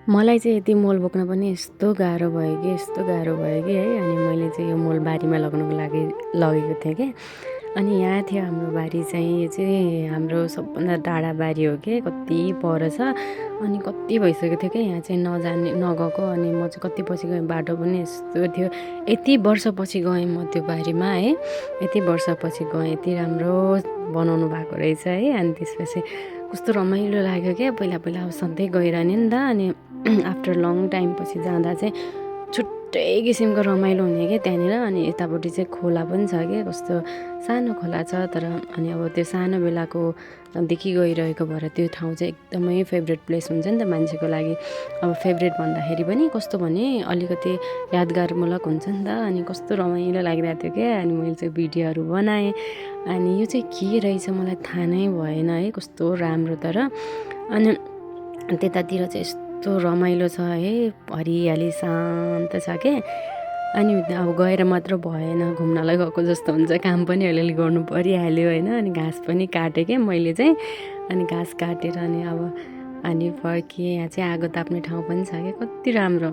मलाई चाहिँ यति मल बोक्न पनि यस्तो गाह्रो भयो कि है। अनि मैले चाहिँ यो मल बारीमा लगाउनुको लागि लगेको थिएँ कि। अनि यहाँ थियो हाम्रो बारी चाहिँ, यो चाहिँ हाम्रो सबभन्दा टाढा बारी हो कि, कति पर छ। अनि कति भइसकेको थियो कि यहाँ चाहिँ नगएको। अनि म चाहिँ कति पछि गएँ, बाटो पनि यस्तो थियो। यति वर्षपछि गएँ म त्यो बारीमा है, यति वर्षपछि गएँ, यति राम्रो बनाउनु भएको रहेछ है। अनि त्यसपछि कस्तो रमाइलो लाग्यो क्या। पहिला अब सधैँ गइरहने नि त। अनि आफ्टर लङ टाइम पछि जाँदा चाहिँ छुट्टै किसिमको रमाइलो हुने क्या त्यहाँनिर। अनि यतापट्टि चाहिँ खोला पनि छ कि, कस्तो सानो खोला छ तर। अनि अब त्यो सानो बेलाको देखि गइरहेको भएर त्यो ठाउँ चाहिँ एकदमै फेभरेट प्लेस हुन्छ नि त मान्छेको लागि। अब फेभरेट भन्दाखेरि पनि कस्तो भने अलिकति यादगारमूलक हुन्छ नि त। अनि कस्तो रमाइलो लागिरहेको थियो क्या। अनि मैले चाहिँ भिडियोहरू बनाएँ। अनि यो चाहिँ के रहेछ मलाई थाहा नै भएन है, कस्तो राम्रो तर। अनि त्यतातिर चाहिँ यस्तो रमाइलो छ है, हरियाली शान्त छ के। अनि अब गएर मात्र भएन, घुम्नलाई गएको जस्तो हुन्छ, काम पनि अलिअलि गर्नु परिहाल्यो होइन। अनि घाँस पनि काटेँ क्या मैले चाहिँ। अनि घाँस काटेर अनि फर्केँ। यहाँ चाहिँ आगो ताप्ने ठाउँ पनि छ क्या, कति राम्रो।